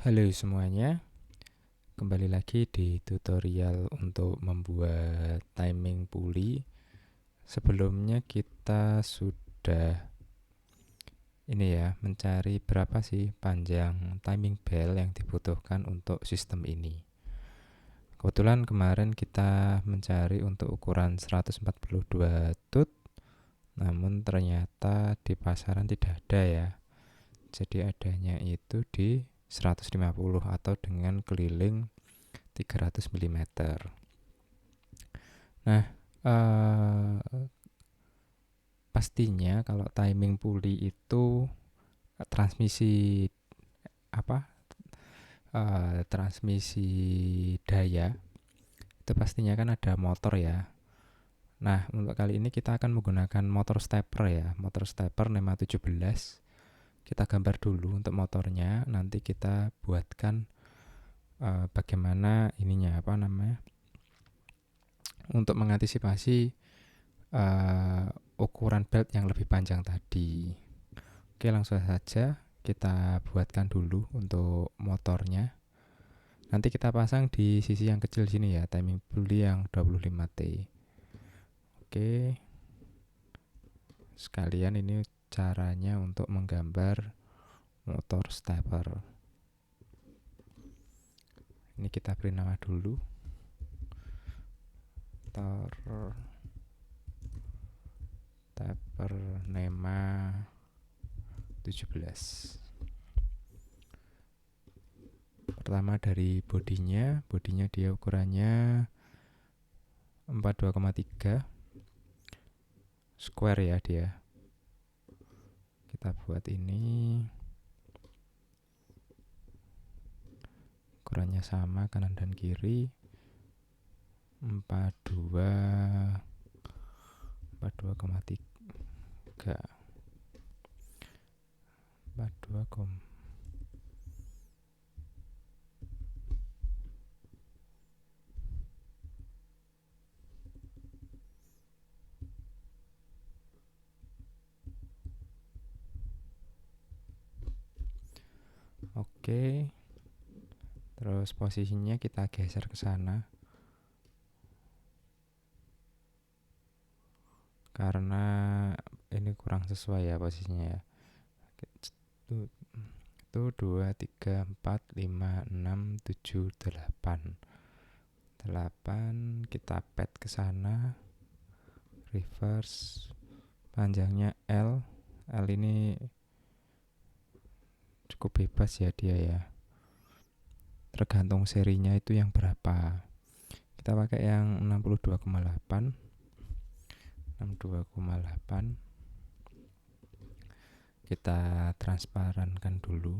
Halo semuanya, kembali lagi di tutorial untuk membuat timing pulley. Sebelumnya kita sudah mencari berapa sih panjang timing bell yang dibutuhkan untuk sistem ini. Kebetulan kemarin kita mencari untuk ukuran 142 tooth, namun ternyata di pasaran tidak ada ya. Jadi adanya itu di 150 atau dengan keliling 300 mm. Nah, pastinya kalau timing pulley itu transmisi apa? Transmisi daya itu pastinya kan ada motor ya. Nah, untuk kali ini kita akan menggunakan motor stepper ya, motor stepper NEMA 17. Kita gambar dulu untuk motornya, nanti kita buatkan bagaimana untuk mengantisipasi ukuran belt yang lebih panjang tadi. Oke, langsung saja kita buatkan dulu untuk motornya. Nanti kita pasang di sisi yang kecil sini ya, timing pulley yang 25T. Oke, sekalian ini caranya untuk menggambar motor stepper. Ini kita beri nama dulu, motor stepper NEMA 17. Pertama dari bodinya dia ukurannya 42,3 square ya dia. Kita buat ini ukurannya sama kanan dan kiri 42,3. Oke. Terus posisinya kita geser ke sana. Karena ini kurang sesuai ya posisinya ya. Itu 2, 3, 4, 5, 6, 7, 8. 8 kita pad ke sana. Reverse. Panjangnya L. L ini cukup bebas ya dia ya. Tergantung serinya itu yang berapa. Kita pakai yang 62,8. Kita transparankan dulu.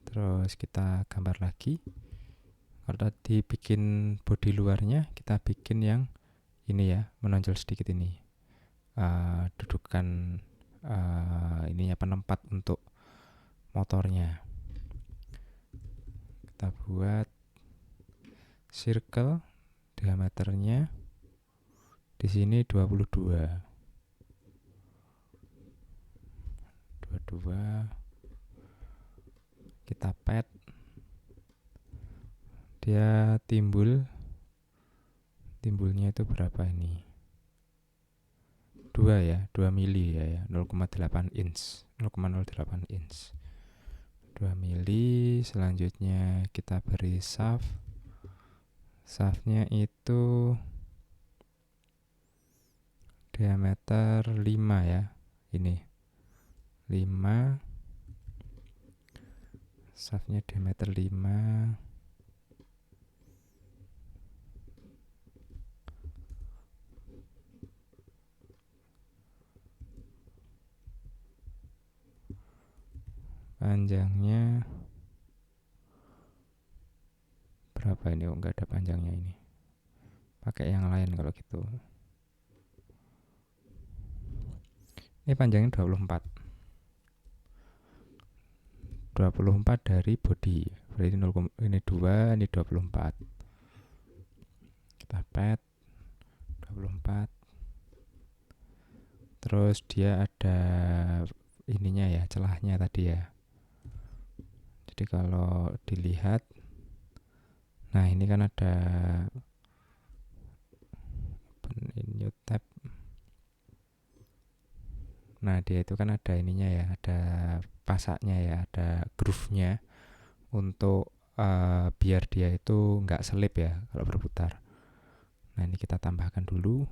Terus kita gambar lagi. Kalau tadi bikin bodi luarnya, kita bikin yang ini ya, menonjol sedikit ini. Dudukan ininya penempat untuk motornya. Kita buat circle, diameternya di sini 22. Kita pad. Dia timbulnya itu berapa ini? 2 ya, 2 mili ya, 0,8 inch. 2 mili. Selanjutnya kita beri shaft. Shaftnya itu diameter 5 ya. Ini 5. Shaftnya diameter 5. Panjangnya berapa ini? Oh, enggak ada panjangnya ini. Pakai yang lain kalau gitu. Ini panjangnya 24 dari body. Berarti ini 2, ini 24. Kita pad 24. Terus dia ada ininya ya, celahnya tadi ya. Jadi kalau dilihat, nah ini kan ada open in new tab. Nah dia itu kan ada ininya ya, ada pasaknya ya, ada groove-nya untuk biar dia itu nggak selip ya kalau berputar. Nah ini kita tambahkan dulu.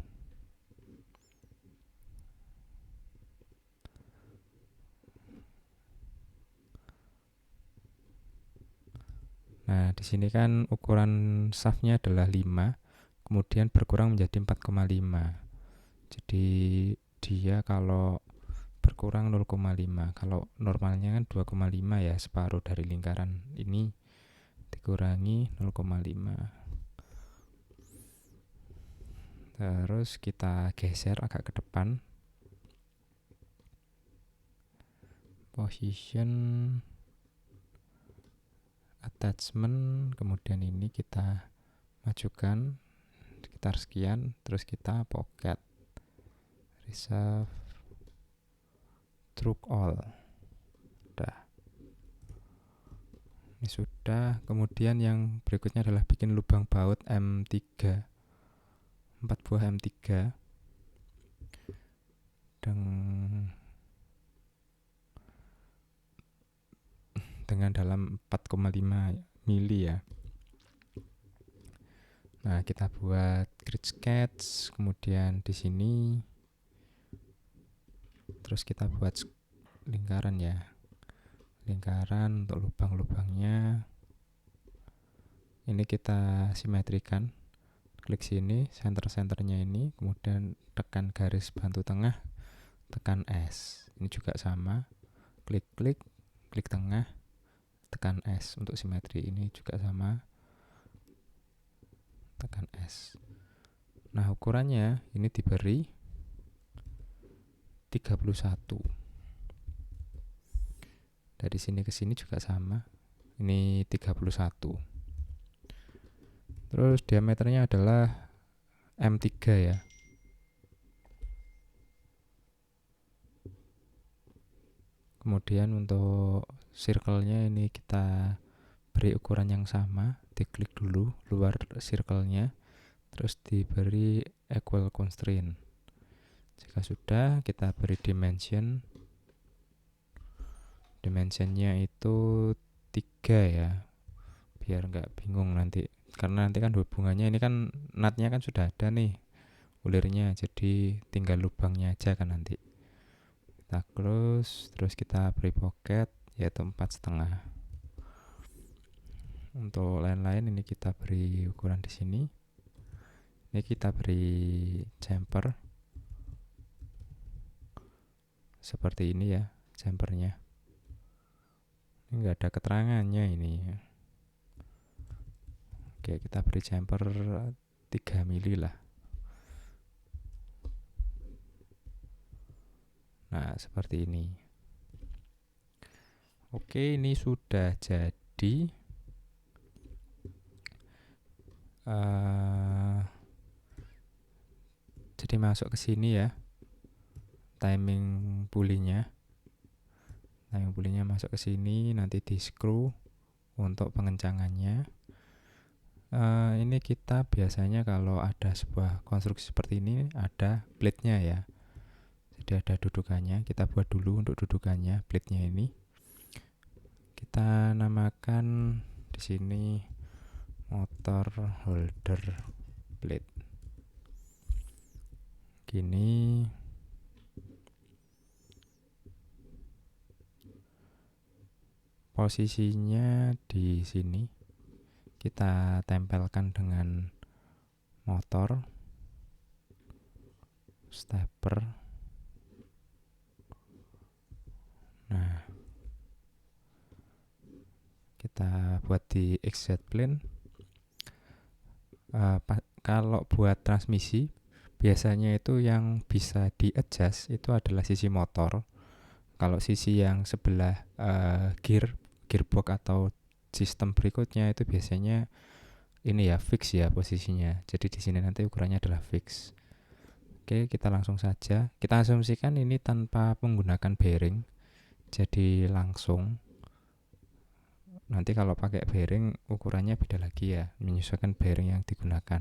Nah di sini kan ukuran shaftnya adalah 5, kemudian berkurang menjadi 4,5. Jadi dia kalau berkurang 0,5, kalau normalnya kan 2,5 ya, separuh dari lingkaran ini dikurangi 0,5. Terus kita geser agak ke depan, position, attachment, kemudian ini kita majukan sekitar sekian, terus kita pocket, reserve, stroke all. Udah. Ini sudah. Kemudian yang berikutnya adalah bikin lubang baut M3, 4 buah M3 dengan dalam 4,5 mili ya. Nah, kita buat grid sketch, kemudian di sini terus kita buat lingkaran ya. Lingkaran untuk lubang-lubangnya. Ini kita simetrikan. Klik sini, center-centernya ini, kemudian tekan garis bantu tengah, tekan S. Ini juga sama. Klik-klik, klik tengah, tekan S. Untuk simetri ini juga sama. Tekan S. Nah, ukurannya ini diberi 31. Dari sini ke sini juga sama. Ini 31. Terus diameternya adalah M3 ya. Kemudian untuk circle-nya ini kita beri ukuran yang sama. Diklik dulu luar circle-nya. Terus diberi equal constraint. Jika sudah, kita beri dimension. Dimensionnya itu 3 ya. Biar nggak bingung nanti. Karena nanti kan hubungannya ini kan nutnya kan sudah ada nih, ulirnya, jadi tinggal lubangnya aja kan nanti. Kita close, terus kita beri pocket yaitu 4,5. Untuk lain-lain ini kita beri ukuran di sini. Ini kita beri jumper seperti ini ya, jumpernya. Ini nggak ada keterangannya ini. Oke, kita beri jumper 3 mili lah. Nah, seperti ini. Oke, ini sudah jadi. Jadi masuk ke sini ya. Timing pulley-nya. Timing pulley-nya masuk ke sini, nanti di screw untuk pengencangannya. Ini kita biasanya kalau ada sebuah konstruksi seperti ini ada plate-nya ya. Jadi ada dudukannya. Kita buat dulu untuk dudukannya, plate-nya ini. Kita namakan di sini motor holder plate. Gini. Posisinya di sini. Kita tempelkan dengan motor stepper. Nah, kita buat di XZ plane. Kalau buat transmisi biasanya itu yang bisa di-adjust itu adalah sisi motor. Kalau sisi yang sebelah gearbox atau sistem berikutnya itu biasanya ini ya fix ya posisinya. Jadi di sini nanti ukurannya adalah fix. Oke, kita langsung saja. Kita asumsikan ini tanpa menggunakan bearing, jadi langsung. Nanti kalau pakai bearing ukurannya beda lagi ya, menyesuaikan bearing yang digunakan.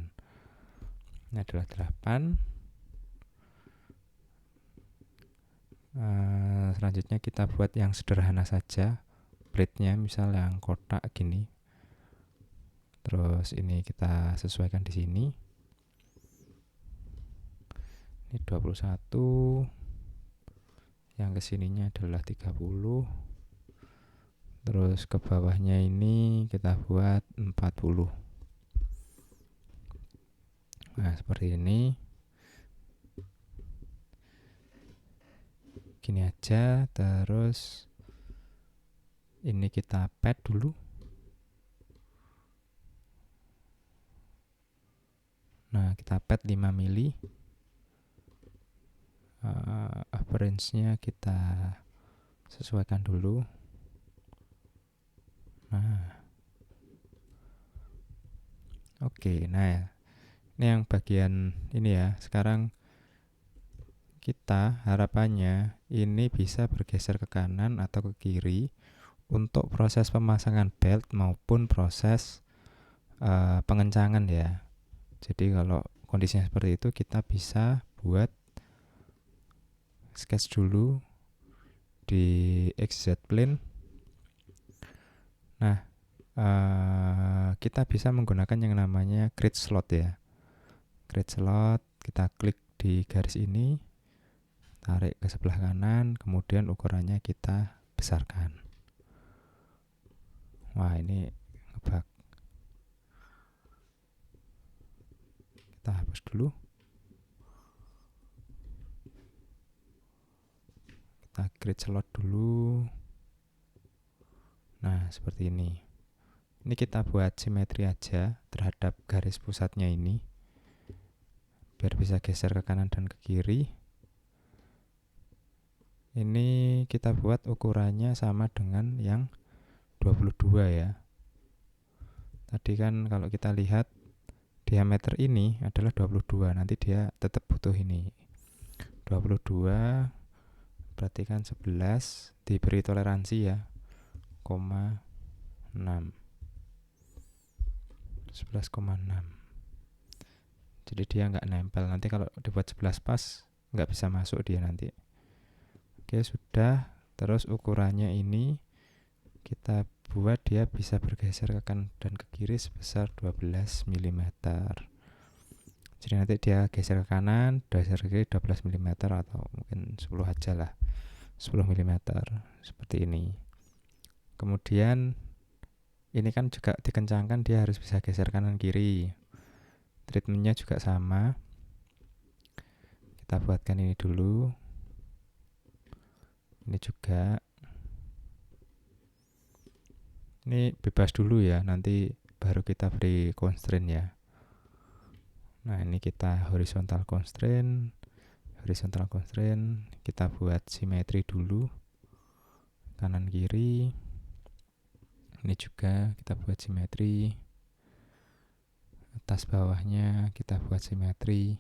Ini adalah 8. Selanjutnya kita buat yang sederhana saja. Plate-nya misal yang kotak gini. Terus ini kita sesuaikan di sini. Ini 21. Yang kesininya adalah 30. Terus ke bawahnya ini kita buat 40. Nah, seperti ini. Gini aja. Terus ini kita pad dulu. Nah, kita pad 5 mili. Appearance-nya kita sesuaikan dulu. Nah, oke. Nah, ini yang bagian ini ya. Sekarang kita harapannya ini bisa bergeser ke kanan atau ke kiri untuk proses pemasangan belt maupun proses pengencangan ya. Jadi kalau kondisinya seperti itu, kita bisa buat sketch dulu di XZ plane. Nah, kita bisa menggunakan yang namanya grid slot ya. Grid slot, kita klik di garis ini, tarik ke sebelah kanan, kemudian ukurannya kita besarkan. Wah, ini ngebug. Kita hapus dulu. Kita grid slot dulu. Nah, seperti ini. Ini kita buat simetri aja terhadap garis pusatnya ini, biar bisa geser ke kanan dan ke kiri. Ini kita buat ukurannya sama dengan yang 22 ya. Tadi kan kalau kita lihat diameter ini adalah 22, nanti dia tetap butuh ini 22, berarti kan 11 diberi toleransi ya 11,6. Jadi dia nggak nempel, nanti kalau dibuat 11 pas nggak bisa masuk dia nanti. Oke, sudah. Terus ukurannya ini kita buat dia bisa bergeser ke kanan dan ke kiri sebesar 12 mm. Jadi nanti dia geser ke kanan, geser ke kiri 12 mm atau mungkin 10 aja lah. 10 mm seperti ini. Kemudian ini kan juga dikencangkan, dia harus bisa geser kanan kiri. Treatmentnya juga sama. Kita buatkan ini dulu. Ini juga. Ini bebas dulu ya, nanti baru kita beri constraint ya. Nah, ini kita horizontal constraint. Kita buat simetri dulu, kanan kiri. Ini juga kita buat simetri, atas bawahnya kita buat simetri.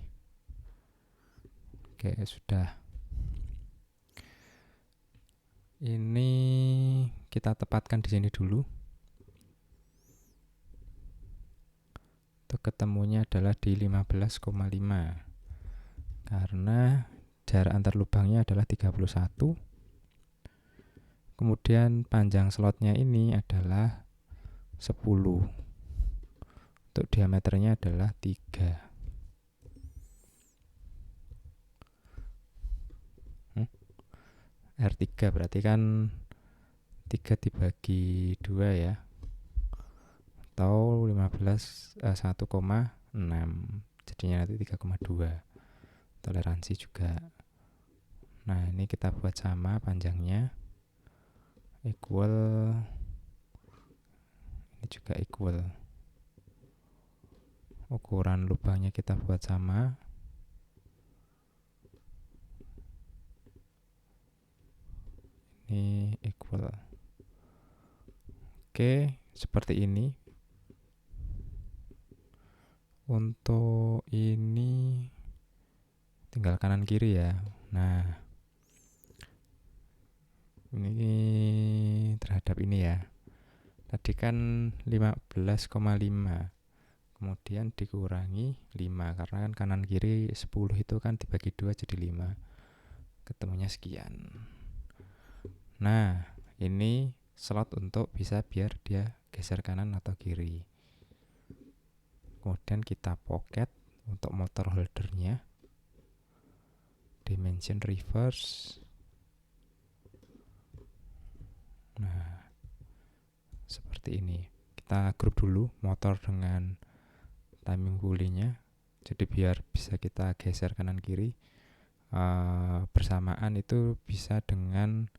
Oke, sudah. Ini kita tepatkan di sini dulu. Untuk ketemunya adalah di 15,5 karena jarak antar lubangnya adalah 31. Kemudian panjang slotnya ini adalah 10. Untuk diameternya adalah 3. R3 berarti kan 3 dibagi 2 ya, atau 1,6, jadinya nanti 3,2. Toleransi juga. Nah, ini kita buat sama panjangnya equal, ini juga equal. Ukuran lubangnya kita buat sama. Ini equal. Oke, seperti ini. Untuk ini tinggal kanan kiri ya. Nah, ini terhadap ini ya. Tadi kan 15,5, kemudian dikurangi 5, karena kan kanan kiri 10 itu kan dibagi 2 jadi 5, ketemunya sekian. Nah, ini slot untuk bisa biar dia geser kanan atau kiri. Kemudian kita pocket untuk motor holdernya, dimension reverse. Nah, seperti ini. Kita grup dulu motor dengan timing pulley-nya, jadi biar bisa kita geser kanan kiri bersamaan. Itu bisa dengan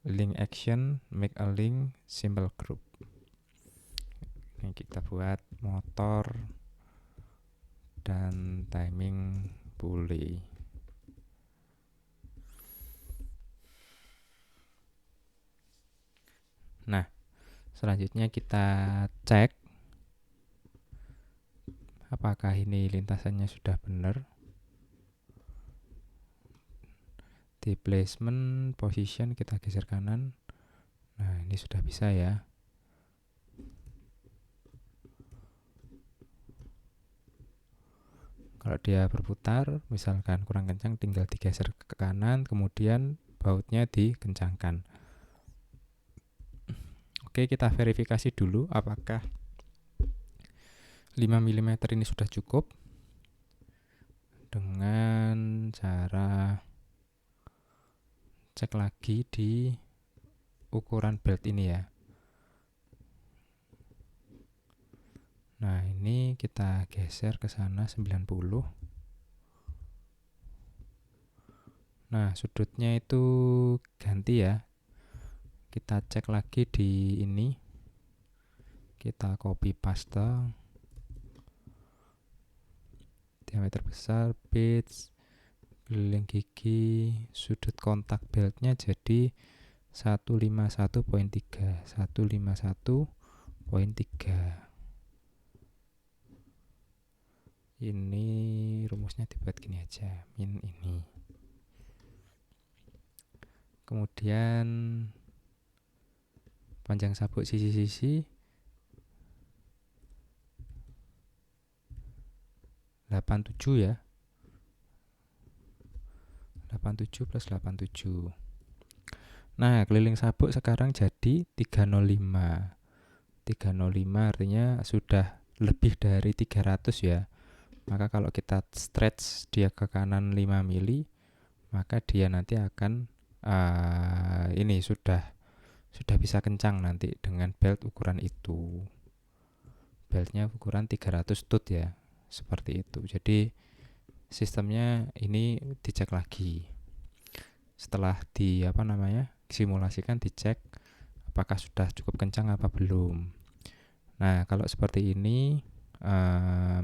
link action, make a link, simple group. Ini kita buat motor dan timing pulley. Nah, selanjutnya kita cek apakah ini lintasannya sudah benar. Di placement position kita geser kanan. Nah, ini sudah bisa ya. Kalau dia berputar, misalkan kurang kencang, tinggal digeser ke kanan, kemudian bautnya dikencangkan. Oke, kita verifikasi dulu apakah 5 mm ini sudah cukup dengan cara cek lagi di ukuran belt ini ya. Nah, ini kita geser ke sana 90. Nah, sudutnya itu ganti ya. Kita cek lagi di ini. Kita copy paste. Diameter besar, pitch, keliling gigi, sudut kontak beltnya jadi 151.3. 151.3. Ini rumusnya dibuat gini aja, min ini. Kemudian panjang sabuk sisi-sisi 87 ya. 87 plus 87. Nah, keliling sabuk sekarang jadi 305. 305 artinya sudah lebih dari 300 ya. Maka kalau kita stretch dia ke kanan 5 mili, maka dia nanti akan ini sudah bisa kencang nanti dengan belt ukuran itu. Beltnya ukuran 300 tooth ya, seperti itu. Jadi sistemnya ini dicek lagi. Setelah simulasikan, dicek apakah sudah cukup kencang apa belum. Nah, kalau seperti ini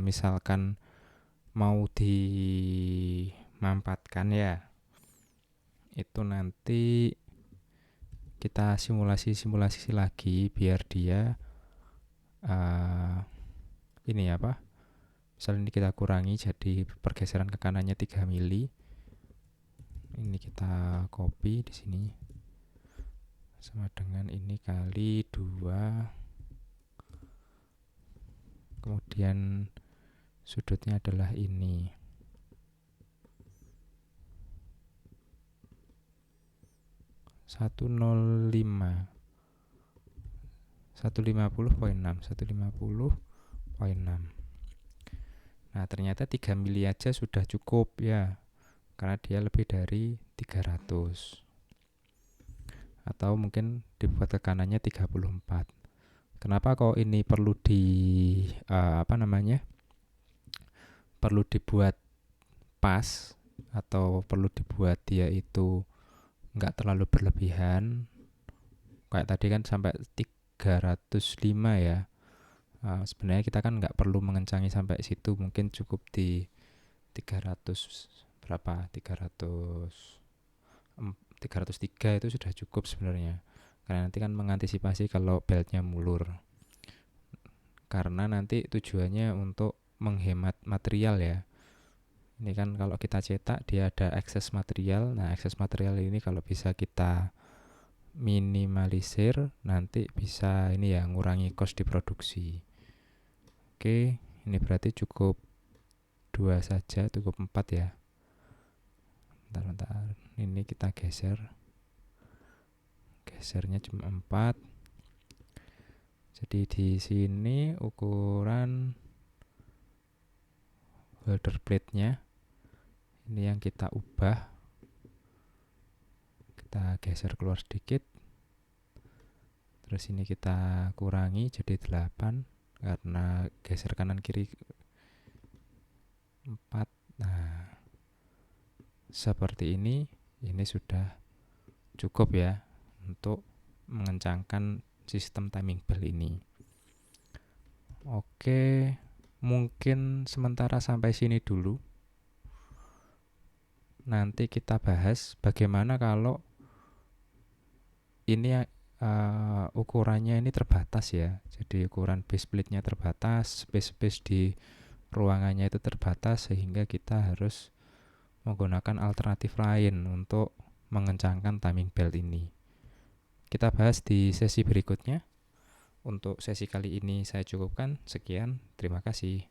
misalkan mau dimampatkan ya, itu nanti kita simulasi lagi biar dia misalnya ini kita kurangi jadi pergeseran ke kanannya 3 mili. Ini kita copy di sini sama dengan ini kali 2. Kemudian sudutnya adalah ini. 105. 150.6. Nah, ternyata 3 mili aja sudah cukup ya, karena dia lebih dari 300. Atau mungkin dibuat ke kanannya 34. Kenapa kok ini perlu perlu dibuat pas atau perlu dibuat dia itu nggak terlalu berlebihan. Kayak tadi kan sampai 305 ya. Sebenarnya kita kan nggak perlu mengencangi sampai situ, mungkin cukup di 300 berapa? 303 itu sudah cukup sebenarnya. Karena nanti kan mengantisipasi kalau beltnya mulur. Karena nanti tujuannya untuk menghemat material ya. Ini kan kalau kita cetak dia ada excess material. Nah, excess material ini kalau bisa kita minimalisir, nanti bisa ini ya, ngurangi cost di produksi. Oke, ini berarti cukup 2 saja, cukup 4 ya. Bentar. Ini kita gesernya cuma 4. Jadi di sini ukuran holder plate-nya ini yang kita ubah. Kita geser keluar sedikit. Terus ini kita kurangi jadi 8 karena geser kanan kiri 4. Nah, seperti ini sudah cukup ya untuk mengencangkan sistem timing belt ini. Oke, mungkin sementara sampai sini dulu. Nanti kita bahas bagaimana kalau ini ukurannya ini terbatas ya. Jadi ukuran base plate-nya terbatas, space di ruangannya itu terbatas, sehingga kita harus menggunakan alternatif lain untuk mengencangkan timing belt ini. Kita bahas di sesi berikutnya. Untuk sesi kali ini saya cukupkan. Sekian, terima kasih.